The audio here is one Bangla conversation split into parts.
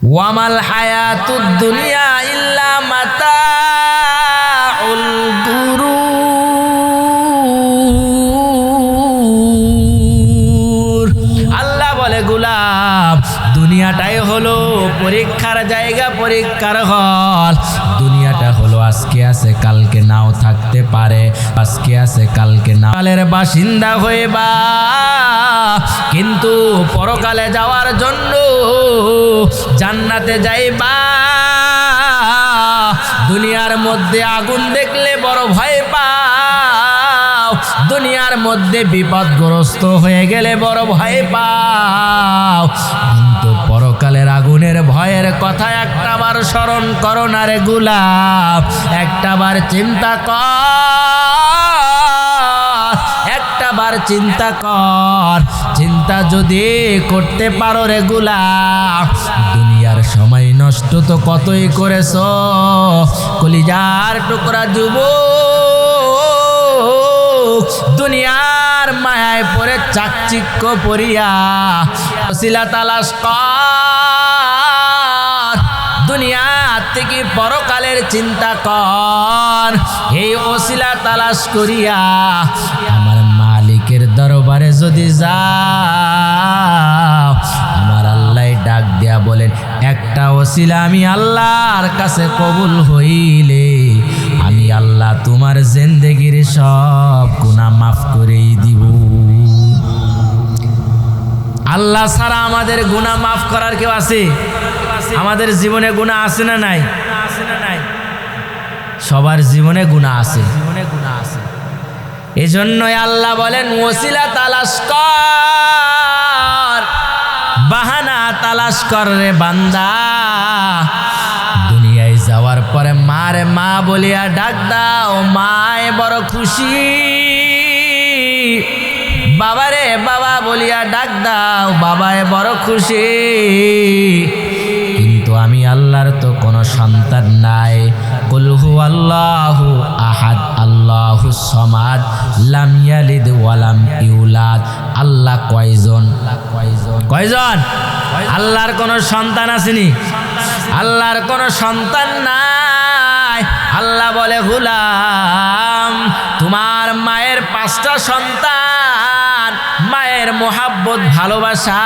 ওয়ামাল হায়াতুদ দুনিয়া ইল্লা মাতাউল গুরুর। আল্লাহ বলে গোলাম, দুনিয়াটাই হলো পরীক্ষার জায়গা, পরীক্ষার হল। দুনিয়াটা হলো আজকে আছে কালকে নাও থাকতে পারে, আজকে আছে কালকে না। কালের বাসিন্দা হইবা, কিন্তু পরকালে যাওয়ার জন্য জান্নাতে যাইবা। দুনিয়ার মধ্যে আগুন দেখলে বড় ভয় পাও, দুনিয়ার মধ্যে বিপদগ্রস্ত হয়ে গেলে বড় ভয় পাও, কিন্তু পরকালের আগুনের ভয়ের কথা একটাবার স্মরণ করো না রে গোলাম, একটাবার চিন্তা কর, একটাবার চিন্তা কর। চিন্তা যদি করতে পারো রে গোলাম, দুনিয়ার সময় নষ্ট তো কতই করেছ কলিজার টুকরা যুবক। দুনিয়ার মায়ায় পড়ে চাকচিক্য পড়িয়া ওসিলা তালাশ কর, দুনিয়া থেকে পরকালের চিন্তা কর। এই ওসিলা তালাশ করিয়া আমার মালিকের দরবারে যদি যাও, আমার আল্লাহ ডাক দিয়া বলেন, একটা ওসিলা আমি আল্লাহর কাছে কবুল হইলে আমি আল্লাহ তোমার জিন্দেগির সব গুনাহ মাফ করেই দিব। আল্লাহ ছাড়া আমাদের গুনাহ মাফ করার কেউ আছে? আমাদের জীবনে গুনাহ আছে না নাই? সবার জীবনে গুনাহ আছে। এজন্যই আল্লাহ বলেন, ওসিলা তালাশ কর, বাহানা তালাশ কর রে বান্দা। দুনিয়ায় যাওয়ার পরে মারে মা বলিয়া ডাক দাও, মায় বড় খুশি। বাবারে বাবা বলিয়া ডাক দাও, বাবায় বড় খুশি। কিন্তু আমি আল্লাহর তো কোনো সন্তান নাই। কুল হুয়াল্লাহু আহাদ আল্লাহুস সামাদ লাম ইয়ালিদ ওয়া লাম ইউলাদ। আল্লাহ কয়জন? কয়জন? আল্লাহর কোনো সন্তান আসেনি? আল্লাহর কোনো সন্তান নাই। আল্লাহ বলে, গোলাম তোমার মায়ের 5টা সন্তান, মায়ের মোহাব্বত ভালোবাসা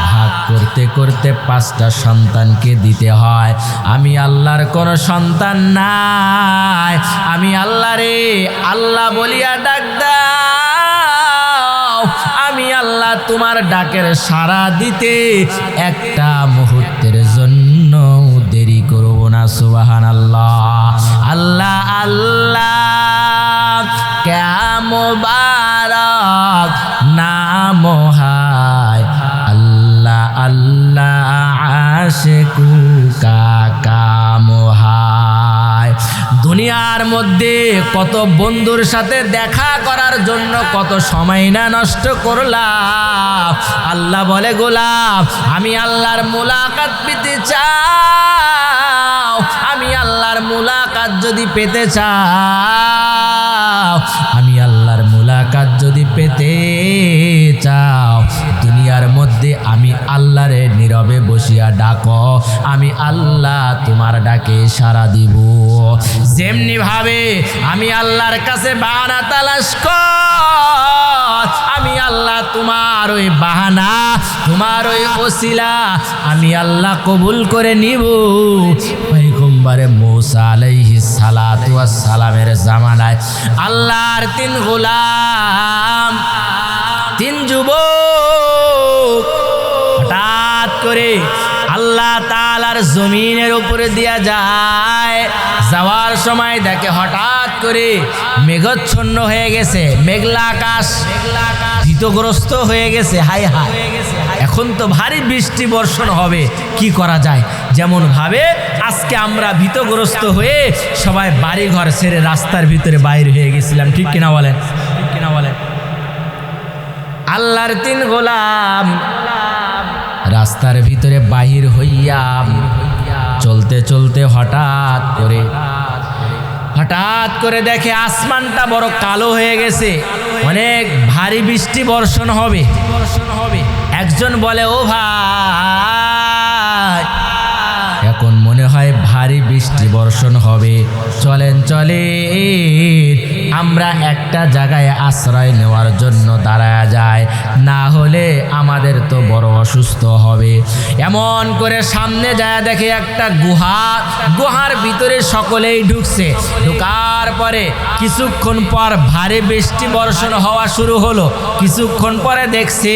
ভাগ করতে করতে 5টা সন্তানকে দিতে হয়। আমি আল্লাহর কোনো সন্তান নাই। আমি আল্লাহ রে আল্লাহ বলিয়া ডাক দাও, আমি আল্লাহ তোমার ডাকের সাড়া দিতে একটা মুহূর্তের জন্য দেরি করব না। সুবহানাল্লাহ। আল্লাহ আল্লাহ মুবারক নাম হায়, আল্লাহ আল্লাহ আশিকু কাম হায়। দুনিয়ার মধ্যে কত বন্ধুর সাথে দেখা করার জন্য কত সময় না নষ্ট করলাম। আল্লাহ বলে, গোলাম আমি আল্লাহর মুলাকাত পেতে চাও, আমি আল্লাহর মুলাকাত যদি পেতে চাও, আমি আল্লাহর মুলাকাত যদি পেতে চাও, দুনিয়ার মধ্যে আমি আল্লাহরে নীরবে বসিয়া ডাকো, আমি আল্লাহ তোমার ডাকে সাড়া দিব। যেমনি ভাবে আমি আল্লাহর কাছে বাহানা তালাশ কর, আমি আল্লাহ তোমার ওই বাহানা, তোমার ওই ওসিলা আমি আল্লাহ কবুল করে নিব। পয়গম্বরে মূসা আলাইহিস সালাতু ওয়াস সালামের জামানায় আল্লাহর 3 গোলাম, 3 যুবক হঠাৎ করে আল্লাহ তাআলার জমিনের উপরে দিয়া যায়। যাওয়ার সময় দেখে হঠাৎ করে মেঘাচ্ছন্ন হয়ে গেছে, মেঘলা আকাশ, ভীতগ্রস্ত হয়ে গেছে। হায় হায়, এখন তো ভারী বৃষ্টি বর্ষণ হবে, কি করা যায়? যেমন ভাবে আজকে আমরা ভীতগ্রস্ত হয়ে সবাই বাড়ি ঘর ছেড়ে রাস্তার ভিতরে বাইর হয়ে গেছিলাম, ঠিক কিনা বলেন? ঠিক কিনা বলেন? আল্লাহর 3 গোলাম রাস্তার ভিতরে বাহির হইয়া চলতে চলতে হঠাৎ করে দেখে আসমানটা বড় কালো হয়ে গেছে, অনেক ভারী বৃষ্টি বর্ষণ হবে। একজন বলে, ও ভাই বর্ষণ হবে। চলেন আমরা একটা জায়গায় আশ্রয় নেওয়ার জন্য দাঁড়ায়া যায়, না হলে আমাদের তো বড় অসুস্থ হবে। এমন করে সামনে যায় দেখে একটা গুহার ভিতরে সকলেই ঢুকছে। ঢুকার পরে কিছুক্ষণ পর ভারী বৃষ্টি বর্ষণ হওয়া শুরু হলো। কিছুক্ষণ পরে দেখছি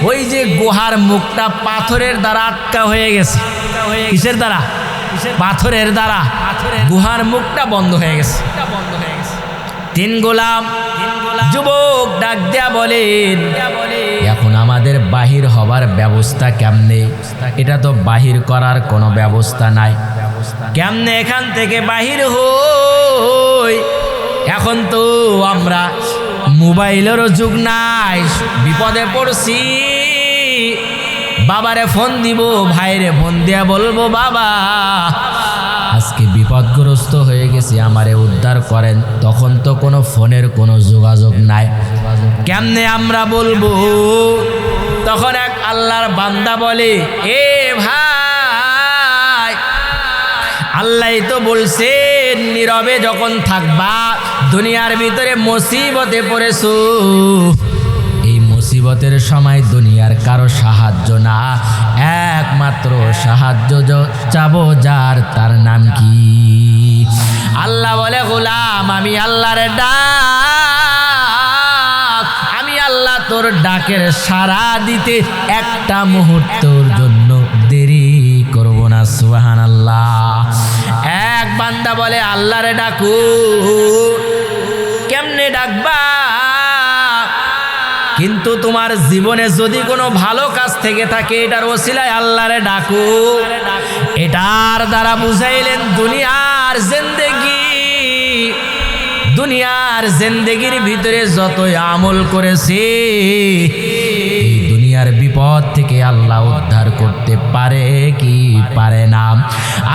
ওই যে গুহার মুখটা পাথরের দ্বারা আটকা হয়ে গেছে। কিসের দ্বারা? পাথরের দ্বারা গুহার মুখটা বন্ধ হয়ে গেছে। তিন গোলাম যুবক ডাক দেয়া বলেন, এখন আমাদের বাহির হবার ব্যবস্থা কেমনে? এটা তো বাহির করার কোনো ব্যবস্থা নাই। কেমনে এখান থেকে বাহির হই? এখন তো আমরা মোবাইলেরও যুগ নাই, বিপদে পড়ছি। বাবারে ফোন দিব, ভাইরে ফোন দিয়া বলবো, বাবা আজকে বিপদগ্রস্ত হয়ে গেছি, আমারে উদ্ধার করেন। তখন তো কোনো ফোনের কোনো যোগাযোগ নাই, কেমনে আমরা বলবো? তখন এক আল্লাহর বান্দা বলে, এ ভাই, আল্লাহ তো বলছেন নীরবে যখন থাকবা, দুনিয়ার ভিতরে মুসিবতে পড়েছো, এই মুসিবতের সময় দুনিয়ার কারো সাহায্য না, একমাত্র সাহায্য চাবো যার, তার নাম কি? আল্লাহ বলে, গোলাম আমি আল্লাহর ডাক, আমি আল্লাহ তোর ডাকের সাড়া দিতে একটা মুহূর্তের জন্য দেরি করব না। সুবহানাল্লাহ। এক বান্দা বলে, আল্লাহরে ডাকু, কেমনে ডাকবা? কিন্তু তোমার জীবনে যদি কোনো ভালো কাজ থেকে থাকে, এটার ওসিলায় আল্লাহরে ডাকু। এটার দ্বারা বুঝাইলেন দুনিয়ার জিন্দেগি, দুনিয়ার জিন্দেগির ভিতরে যতই আমল করেছে, এই দুনিয়ার বিপদ থেকে আল্লাহ উদ্ধার করতে পারে কি পারে না?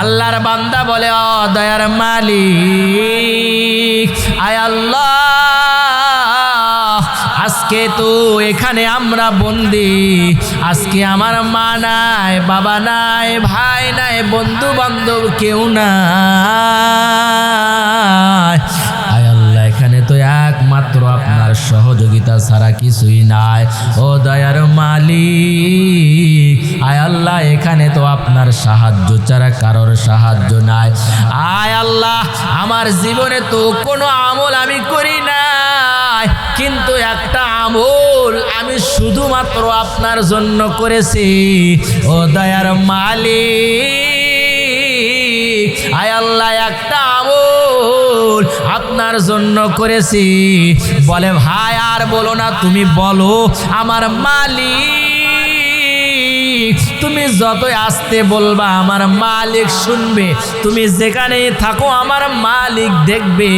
আল্লাহর বান্দা বলে, ও দয়ার মালিক, আয় আল্লাহ, আজকে তো এখানে আমরা বন্দি, আজকে আমার মা নাই, বাবা নাই, ভাই নাই, বন্ধু বান্ধব কেউ নাই। আয় আল্লাহ, এখানে তো একমাত্র আপনার সহযোগিতা ছাড়া কিছুই নাই। ও দয়ার মালিক, আয় আল্লাহ, এখানে তো আপনার সাহায্য ছাড়া কারোর সাহায্য নাই। আয় আল্লাহ, আমার জীবনে তো কোনো আমল আমি করি নাই, কিন্তু একটা আমল আমি শুধুমাত্র আপনার জন্য করেছি। ও দয়ার মালিক, আয় আল্লাহ, একটা আমল আপনার জন্য করেছি। বলে, ভাই আর বলো না, তুমি বলো। আমার মালিক, তুমি যতই আসতে বলবা আমার মালিক শুনবে, তুমি যেখানেই থাকো আমার মালিক দেখবে।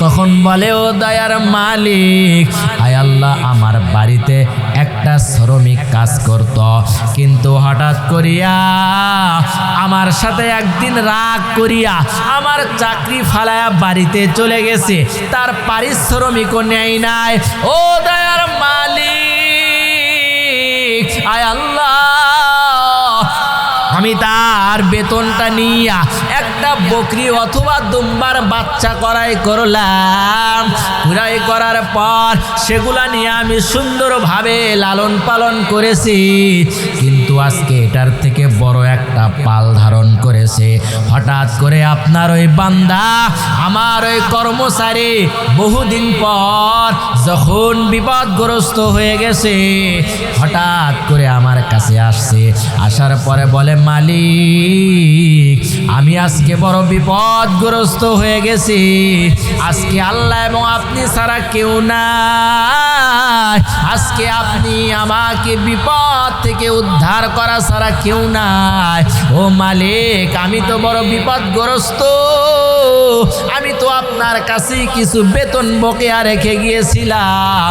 তখন বলে, ও দয়ার মালিক, আয় আল্লাহ, আমার বাড়িতে একটা শ্রমিক কাজ করত, কিন্তু হঠাৎ করিয়া আমার সাথে একদিন রাগ করিয়া আমার চাকরি ফালায়া বাড়িতে চলে গেছে, তার পারিশ্রমিকও নেয় নাই। ও দয়ার মালিক, আয় আল্লাহ, আমি তার বেতনটা নিয়া একটা বকরি অথবা দুম্বার বাচ্চা ক্রয় করলাম। ক্রয় করার পর সেগুলা নিয়ে আমি সুন্দরভাবে লালন পালন করেছি, কিন্তু আজকে এটার থেকে বড় একটা পাল ধারণ করেছে। হঠাৎ করে আপনার ওই বান্দা, আমার ওই কর্মচারী, বহুদিন পর যখন বিপদগ্রস্ত হয়ে গেছে, হঠাৎ করে আমার কাছে আসছে। আসার পরে বলে, মালিক, আমি আজকে বড় বিপদগ্রস্ত হয়ে গেছি, আজকে আল্লাহ এবং আপনি ছাড়া কেউ নাই, আজকে আপনি আমাকে বিপদ থেকে উদ্ধার করা ছাড়া কেউ নাই। ও মালিক, আমি তো বড় বিপদগ্রস্ত, আমি তো আপনার কাছে কিছু বেতন বকেয়া রেখে গিয়েছিলাম।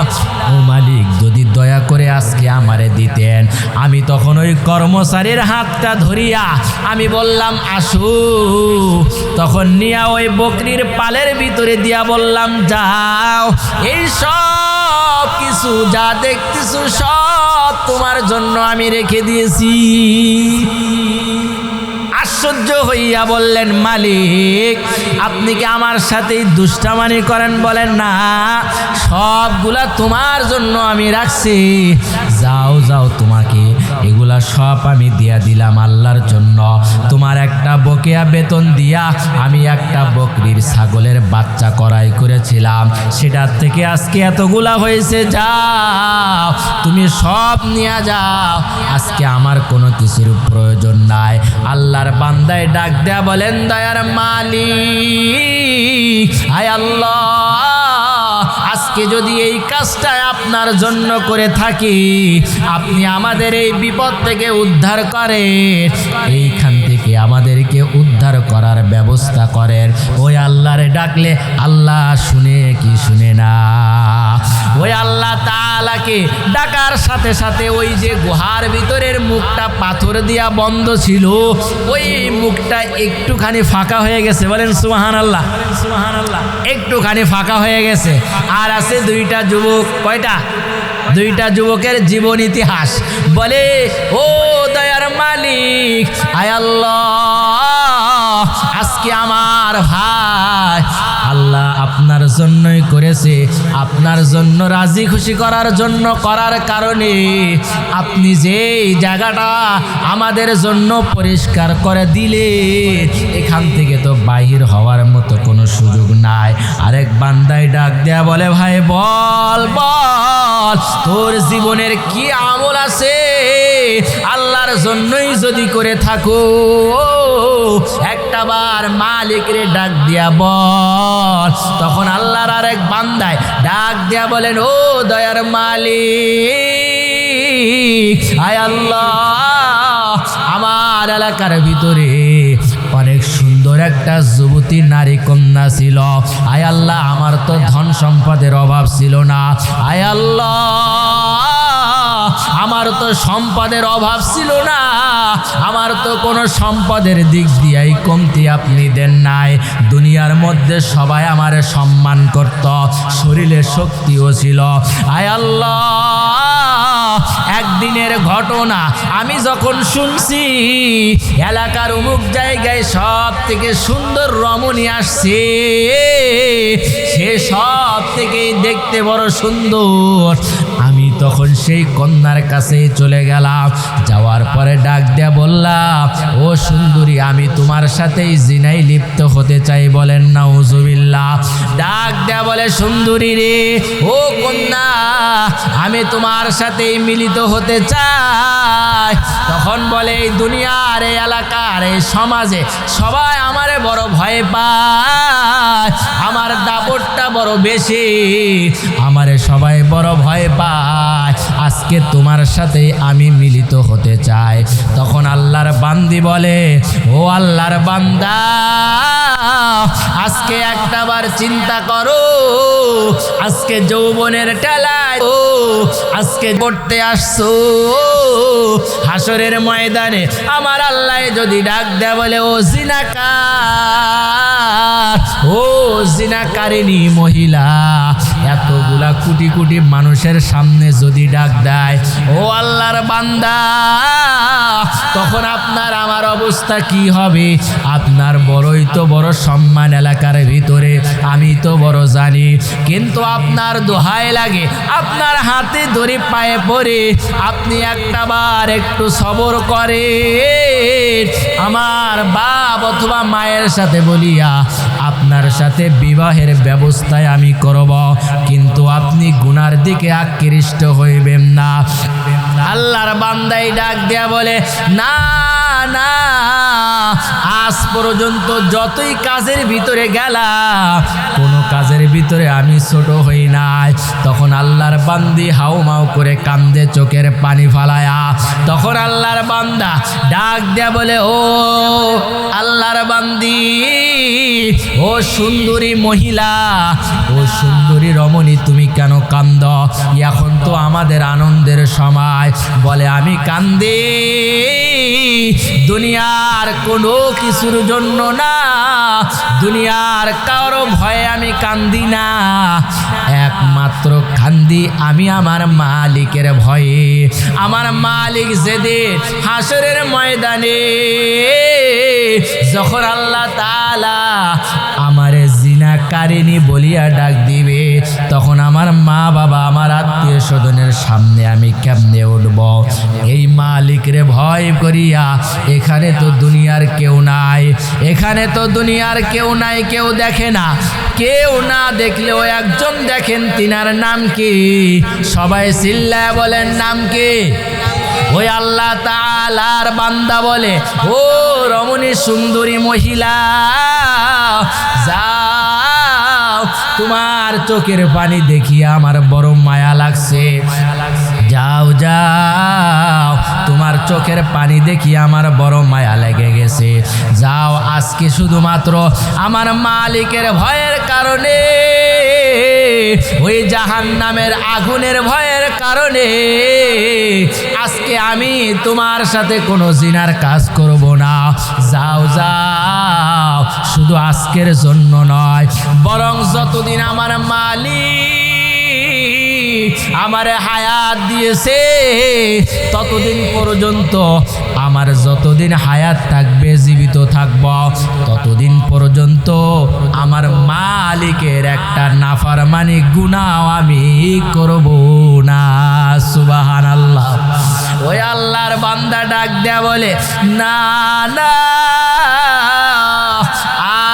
ও মালিক, যদি দয়া করে আজকে আমারে দিতেন। আমি তখন ওই কর্মচারীর হাতটা ধরিয়া আমি বললাম, আসো। তখন নিয়া ওই বকরির পালের ভিতরে দিয়া বললাম, যাও, এই সব কিছু যা দেখতেছো সব তোমার জন্য আমি রেখে দিয়েছি। আশ্চর্য হইয়া বললেন, মালিক আপনি কি আমার সাথেই দুষ্টামানি করেন? বলেন না, সবগুলা তোমার জন্য আমি রাখছি, যাও যাও, তোমাকে এগুলা সব আমি দিয়া দিলাম আল্লাহর জন্য। তোমার একটা বকেয়া বেতন দিয়া আমি একটা বকরির ছাগলের বাচ্চা ক্রয় করেছিলাম, সেটার থেকে আজকে এতগুলা হয়েছে, যাও তুমি সব নিয়ে যাও, আজকে আমার কোনো কিছুর প্রয়োজন নাই। আল্লাহর বান্দায় ডাক দেয়া বলেন, দয়ার মালিক, হায় আল্লাহ, আজকে যদি এই কাজটা আপনার জন্য করে থাকি, আপনি আমাদের এই বিপদ থেকে উদ্ধার করেন, এইখান থেকে আমাদেরকে উদ্ধার করার ব্যবস্থা করেন। ওই আল্লাহরে ডাকলে আল্লাহ শুনে কি শুনে না? ওই আল্লাহ তাআলাকে ডাকার সাথে সাথে ওই যে গুহার ভিতরের মুখটা পাথর দিয়া বন্ধ ছিল, ওই মুখটা একটুখানি ফাঁকা হয়ে গেছে। বলেন সুবহানাল্লাহ। সুবহানাল্লাহ। একটুখানি ফাঁকা হয়ে গেছে। আর আছে দুইটা যুবক। কয়টা? দুইটা যুবকের জীবন ইতিহাস। বলে, ও দয়ার মালিক, আয় আল্লাহ, আজকে আমার ভাই আল্লাহ আপনার জন্যই করেছে, আপনার জন্য রাজি খুশি করার জন্য করার কারণে আপনি যে জায়গাটা আমাদের জন্য পরিষ্কার করে দিলে, এখান থেকে তো বাহির হওয়ার মতো কোনো সুযোগ নাই। আরেক বান্দায় ডাক দেয়া বলে, ভাই বল বল, তোর জীবনের কি আমল আছে? আল্লাহর জন্যই যদি করে থাকো, একটা বার মালিকরে ডাক দিয়া বল। তখন আল্লাহর আরেক বান্দায় ডাক দিয়া বলেন, ও দয়ার মালিক, আয় আল্লাহ, আমার এলাকার ভিতরে অনেক সুন্দর একটা যুবতী নারী কন্যা ছিল, আয় আল্লাহ, আমার তো ধন সম্পদের অভাব ছিল না, আয় আল্লাহ, আমার তো সম্পদের অভাব ছিল না, আমার তো কোনো সম্পদের দিক দিয়েই কমতি আপনি দেন নাই। দুনিয়ার মধ্যে সবাই আমারে সম্মান করত, শরীরে শক্তিও ছিল, আয় আল্লাহ, একদিনের ঘটনা আমি যখন শুনছি এলাকার অমুক জায়গায় সব থেকে সুন্দর রমণী আসছে, সে সব থেকেই দেখতে বড় সুন্দর, আমি তখন সেই কন্যার কাছে চলে গেলাম। যাওয়ার পরে ডাক দেয়া বললাম, ও সুন্দরী, আমি তোমার সাথেই জিনায় লিপ্ত হতে চাই। বলেন নাউজুবিল্লাহ। ডাক দেয়া বলে, সুন্দরী রে, ও কন্যা, আমি তোমার সাথেই মিলিত হতে চাই। তখন বলে, এই দুনিয়ার, এই এলাকার, এই সমাজে সবাই আমারে বড় ভয় পায়, আমার দাপটটা বড় বেশি, আমারে সবাই বড় ভয় পায়, আজকে তোমার সাথে আমি মিলিত হতে চাই। তখন আল্লাহর বান্দি বলে, ও আল্লাহর বান্দা, আজকে একটাবার চিন্তা করো, আজকে যৌবনের টেলায় ও আজকে পড়তে আসছো, হাসরের ময়দানে আমার আল্লাহ যদি ডাক দেয় বলে, ও জিনাকার, ও জিনাকারিনী মহিলা, এতগুলা কোটি কোটি মানুষের সামনে যদি ডাক দেয়, ও আল্লাহর বান্দা, তখন আপনার আমার অবস্থা কি হবে? আপনার বড়ই তো বড় সম্মান এলাকার ভিতরে, আমি তো বড় জানি, কিন্তু আপনার দোহাই লাগে, আপনার হাতে ধরে পায়ে পড়ে আপনি একটা বার একটু সবর করে আমার বাপ অথবা মায়ের সাথে বলিয়া আপনার সাথে বিবাহের ব্যবস্থায় আমি করব, কিন্তু আপনি গুনার দিকে আকৃষ্ট হইবেন না। আল্লাহর বান্দাই ডাক দেয়া বলে, না না, আজ পর্যন্ত যতই কাজের ভিতরে গেলাম, কোনো কাজের ভিতরে আমি ছোট হই নাই। তখন আল্লাহর বান্দি হাউমাউ করে কান্দে, চোখের পানি ফালায়া। তখন আল্লাহর বান্দা ডাক দেয়া বলে, ও আল্লাহর বান্দি, ও সুন্দরী মহিলা, ও সুন্দরী রমণী, তুমি কেন কান্দ? এখন তো আমাদের আনন্দের সময়। বলে, আমি কান্দি দুনিয়ার কোনো কিছুর জন্য না, দুনিয়ার কারো ভয়ে আমি কান্দি না, একমাত্র কান্দি আমি আমার মালিকের ভয়ে। আমার মালিক যেদিন হাসরের ময়দানে যখন আল্লাহ তাআলা আমারে জিনাকারিনী বলিয়া ডাক দিবে, তখন আমার মা বাবা আমার আত্মীয় স্বজনের সামনে আমি কেমনে উঠব? এই মালিকরে ভয় করিয়া এখানে তো দুনিয়ার কেউ নাই, এখানে তো দুনিয়ার কেউ নাই, কেউ দেখে না, কেউ না দেখলেও একজন দেখেন, তিনার নাম কি? সবাই চিল্লায় বলেন নাম কি? ওই আল্লাহ তাআলার বান্দা বলে, ও রমণী সুন্দরী মহিলা, যাও, তোমার চোখের পানি দেখিয়া আমার বড় মায়া লাগছে, যাও যাও, তোমার চোখের পানি দেখিয়া আমার বড় মায়া লেগে গেছে, যাও, আজকে শুধুমাত্র আমার মালিকের ভয়ের কারণে, ওই জাহান্নামের আগুনের ভয়ের কারণে আজকে আমি তোমার সাথে কোনো জিনার কাজ করব না, যাও যাও, শুধু আজকের জন্য নয়, বরং যতদিন আমার মালিক আমারে হায়াত দিয়েছে ততদিন পর্যন্ত, আমার যতদিন হায়াত থাকবে, জীবিত থাকব, ততদিন পর্যন্ত আমার মালিকের একটা নাফরমানি গুনাহ আমি করব না। সুবহানাল্লাহ। ওই আল্লাহর বান্দা ডাক দেয়া বলে, না না,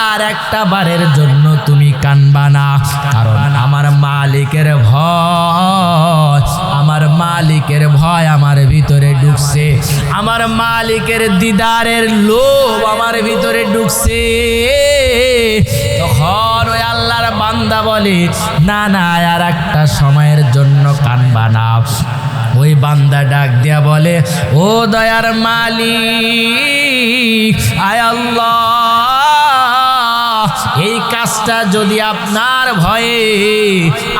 আর একটা বারের জন্য তুমি কানবা না, কারণ আমার মালিকের ভয়, আমার মালিকের ভয় আমার ভিতরে ঢুকছে, আমার মালিকের দিদারের লোভ আমার ভিতরে ঢুকছে। তখন ওই আল্লাহর বান্দা বলে, না না, আর একটা সময়ের জন্য কানবা না। ওই বান্দা ডাক দিয়া বলে, ও দয়ার মালিক, আয় আল্লাহ, এই কাজটা যদি আপনার ভয়ে,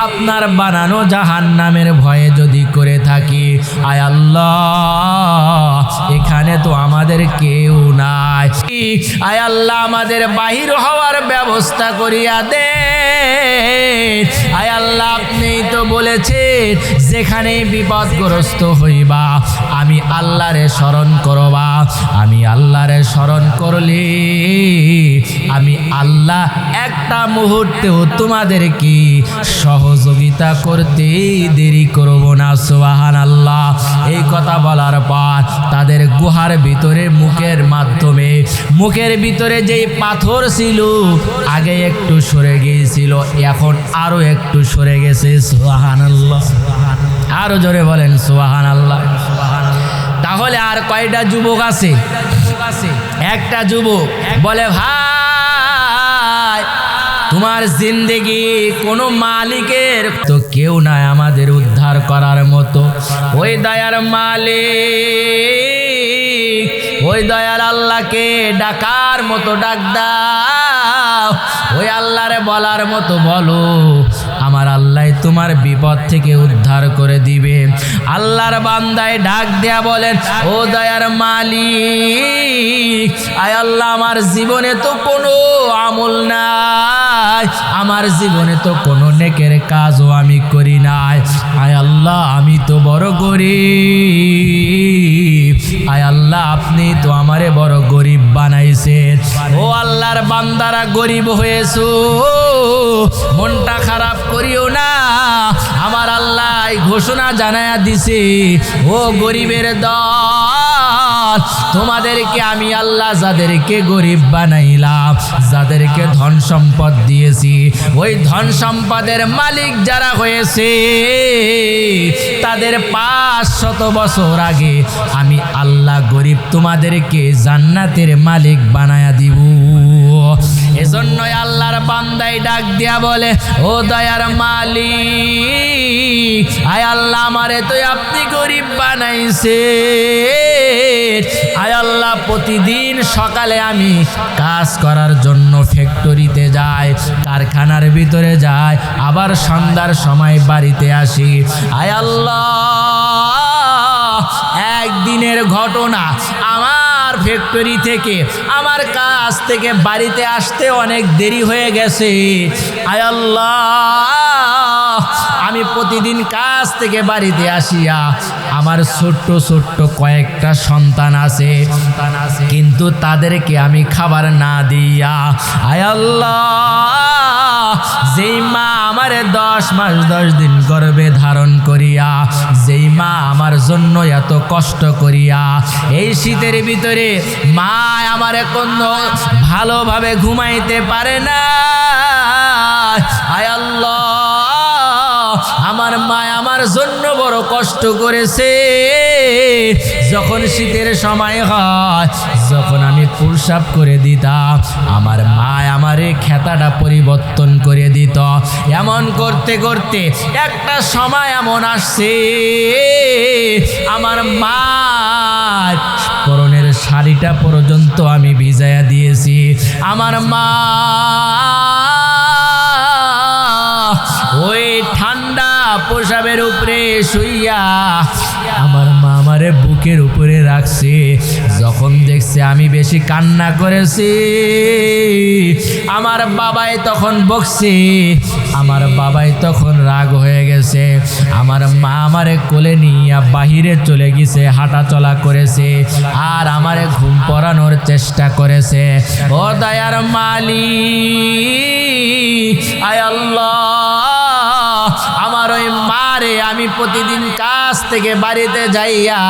আপনার বানানো জাহান্নামের ভয়ে যদি করে থাকি, আয় আল্লাহ, এখানে তো আমাদের কেউ নাই, আয় আল্লাহ, আমাদের বাহির হওয়ার ব্যবস্থা করিয়া দে, আয় আল্লাহ, আপনি তো বলেছেন যেখানে বিপদগ্রস্ত হইবা আমি আল্লাহরে স্মরণ করবা, আমি আল্লাহরে স্মরণ করলে আমি আল্লাহ একটা মুহূর্তেও তোমাদের কি সহযোগিতা করতে দেরি করব না। সুবহানাল্লাহ। এই কথা বলার পর তাদের গুহার ভিতরে মুখের মাধ্যমে, মুখের ভিতরে যেই পাথর ছিল আগে একটু সরে গিয়েছিল, এখন আরো একটু সরে গেছে। সুবহানাল্লাহ। আরো জোরে বলেন সুবহানাল্লাহ। তাহলে আর কয়টা যুবক আছে? একটা যুবক বলে, ভাই, তোমার জিন্দেগি কোনো মালিকের তো কেউ নাই আমাদের উদ্ধার করার মতো, ওই দয়ার মালিক, ওই দয়ার আল্লাহকে ডাকার মতো ডাক দাও, ওই আল্লাহরে বলার মতো বলো, আমার আল্লাহ তোমার বিপদ থেকে উদ্ধার করে দিবে। আল্লাহর বান্দায় ডাক দেয়া বলেন, ও দয়ার মালিক, আয় আল্লাহ, আমার জীবনে তো কোনো আমল নাই, আমার জীবনে তো কোনো নেকের কাজও আমি করি নাই, আয় আল্লাহ, আমি তো বড় গরিব, আয় আল্লাহ, আপনি তো আমারে বড় গরিব বানাইছেন। ও আল্লাহর বান্দারা, গরিব হয়েছো, মনটা খারাপ করিও না, আমার আল্লাহ ঘোষণা জানায়া দিছে, ও গরিবের দল, তোমাদেরকে আমি আল্লাহ যাদেরকে গরিব বানাইলাম, যাদেরকে ধন সম্পদ দিয়েছি, ওই ধন সম্পদের মালিক যারা হয়েছে তাদের 500 বছর আগে আমি আল্লাহ গরিব তোমাদেরকে জান্নাতের মালিক বানায়া দিব। এজন্যই আল্লাহর বান্দায় ডাক দিয়া বলে, ও দয়ার মালিক, আয় আল্লাহ, আমারে তো আপনি গরিব বানাইছে, আয় আল্লাহ, প্রতিদিন সকালে আমি কাজ করার জন্য ফ্যাক্টরিতে যাই, কারখানার ভিতরে যাই, আবার সন্ধ্যার সময় বাড়িতে আসি, আয় আল্লাহ, একদিনের ঘটনা, আমার ফ্যাক্টরি থেকে, আমার কাজ থেকে বাড়িতে আসতে অনেক দেরি হয়ে গেছে, আয় আল্লাহ, আমি প্রতিদিন কাজ থেকে বাড়িতে আসিয়া আমার ছোট্ট ছোট্ট কয়েকটা সন্তান আছে, কিন্তু তাদেরকে আমি খাবার না দিয়া, আয় আল্লাহ, যেই মা আমারে 10 মাস 10 দিন গর্ভে ধারণ করিয়া, যেই মা আমার জন্য এত কষ্ট করিয়া এই শীতের ভিতরে মা আমারে কোনো ভালোভাবে ঘুমাইতে পারে না, আয় আল্লাহ, আমার মা আমার জন্য বড় কষ্ট করেছে। যখন শীতের সময় হয়, যখন আমি প্রস্রাব করে দিতাম, আমার মা আমারে খেতাটা পরিবর্তন করে দিত। এমন করতে করতে একটা সময় এমন আসছে, আমার মা পরনের শাড়িটা পর্যন্ত আমি ভিজাইয়া দিয়েছি। আমার মা ওই ঠান্ডা পোশাবের উপরে শুইয়া আমার মা আমারে বুকের উপরে রাখছে। যখন দেখছে আমি বেশি কান্না করেছি, আমার বাবাই তখন বকছে, আমার বাবাই তখন রাগ হয়ে গেছে। আমার মা আমারে কোলে নিয়ে বাহিরে চলে গেছে, হাঁটা চলা করেছে, আর আমারে ঘুম পড়ানোর চেষ্টা করেছে। ও দয়ার মালিক, আয় আল্লাহ, আমার ওই মারে আমি প্রতিদিন কাজ থেকে বাড়িতে যাইয়া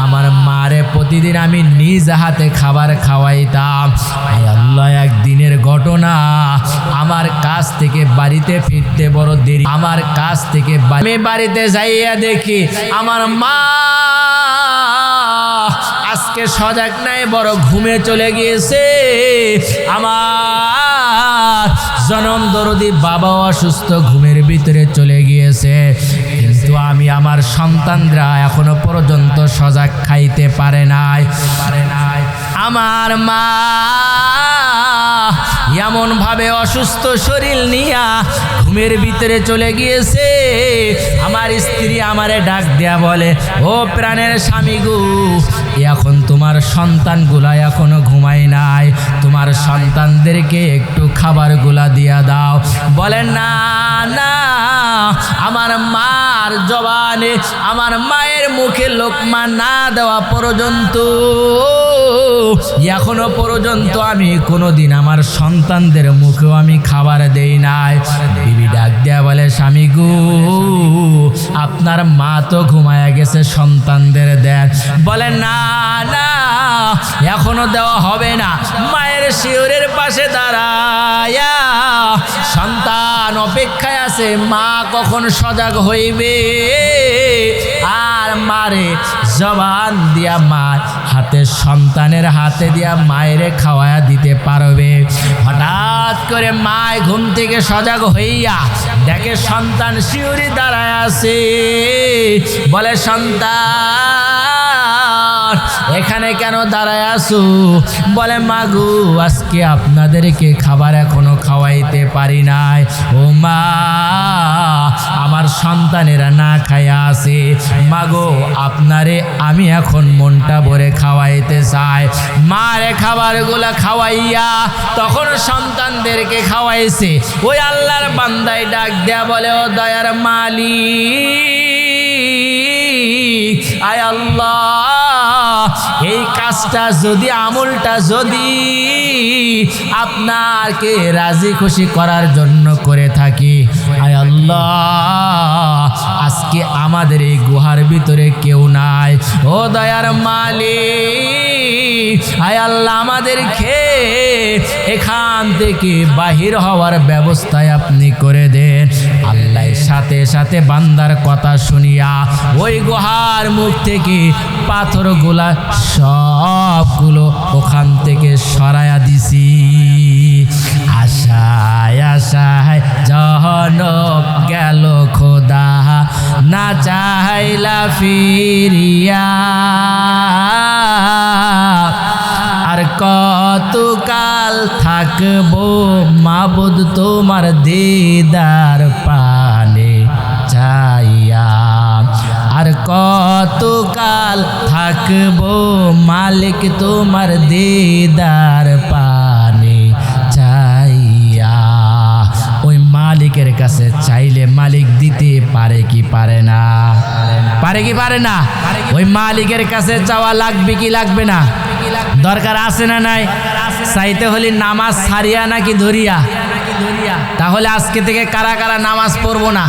আমার মারে প্রতিদিন আমি নিজ হাতে খাবার খাওয়াইতাম। আয় আল্লাহ, একদিনের ঘটনা, আমার কাজ থেকে বাড়িতে ফিরতে বড় দেরি। আমার কাজ থেকে আমি বাড়িতে যাইয়া দেখি আমার মা আজকে সজাগ নাই, বড় ঘুমে চলে গিয়েছে। আমার জনম দরদি বাবা অসুস্থ, ঘুমের ভিতরে চলে গিয়েছে, কিন্তু আমি আমার সন্তানরা এখনো পর্যন্ত সজাগ খাইতে পারে নাই। আমার মা এমন ভাবে অসুস্থ শরীর নিয়া ঘুমের ভিতরে চলে গিয়েছে। আমার স্ত্রী আমারে ডাক দেয়া বলে, ও প্রাণের স্বামী গো, এখন তোমার সন্তানগুলা এখনো ঘুমায় নাই, তোমার সন্তানদেরকে একটু খাবারগুলা দিয়া দাও। বলে না না, আমার মার জবানে, আমার মায়ের মুখে লোকমা না দেওয়া পর্যন্ত, এখনো পর্যন্ত আমি কোনোদিন আমার সন্তানদের মুখেও আমি খাবার দেই নাই। বিবি ডাক দেয়া বলে, স্বামী গো, আপনার মা তো ঘুমায়া গেছে, সন্তানদের দেন। বলে না না, এখনো দেওয়া হবে না। মায়ের শিয়রের পাশে দাঁড়ায়া সন্তান অপেক্ষায় আছে, মা কখন সজাগ হইবে আর মারে জবান দিয়া মার হাতে, সন্তানের হাতে দিয়া মায়েরে খাওয়ায়া দিতে পারবে। হঠাৎ করে মায় ঘুম থেকে সজাগ হইয়া দেখে সন্তান শিউরি দাঁড়ায় আছে। বলে, সন্তান এখানে কেন দাঁড়ায় আছো? বলে, মাগু, আজকে আপনাদেরকে খাবার এখনো খাওয়াইতে পারি নাই। ও মা, আমার সন্তানেরা না খায়া আছে, মাগো, আপনারে আমি এখন মনটা ভরে খাওয়াইতে চাই। মারে খাবারগুলা খাওয়াইয়া তখন সন্তানদেরকে খাওয়াইছে। ওই আল্লাহর বান্দায় ডাক দেয়া বলে, ও দয়ার মালিক, আয় আল্লাহ, এই কাজটা যদি, আমলটা যদি আপনাকে রাজি খুশি করার জন্য করে থাকি, আয় আল্লাহ, আজকে আমাদের এই গুহার ভিতরে কেউ নাই। ও দয়ার মালিক, আয় আল্লাহ, আমাদেরকে এখান থেকে বাহির হওয়ার ব্যবস্থায় আপনি করে দেন। আল্লাহ সাথে সাথে বান্দার কথা শুনিয়া ওই গুহার মুখ থেকে পাথরগুলা সবগুলো ওখান থেকে সরাইয়া দিছি। আশায় আশায় জহনব গেল খোদা, না চাইলা ফিরিয়া, আর কতকাল থাকবো মাবুদ তোমার দিদার পানে চাইয়া, আর কতকাল থাকবো মালিক তোমার দিদার পানে চাইয়া। ওই মালিক মালিকের কাছে চাইলে মালিক দিতে পারে কি পারে না? পারে কি পারে না? ওই মালিকের কাছে চাওয়া লাগবে কি লাগবে না? দরকার আছে না নাই? চাইতে হলে নামাজ ছাড়িয়া নাকি ধরিয়া? তাহলে আজকে থেকে কারা কারা নামাজ পড়বো না?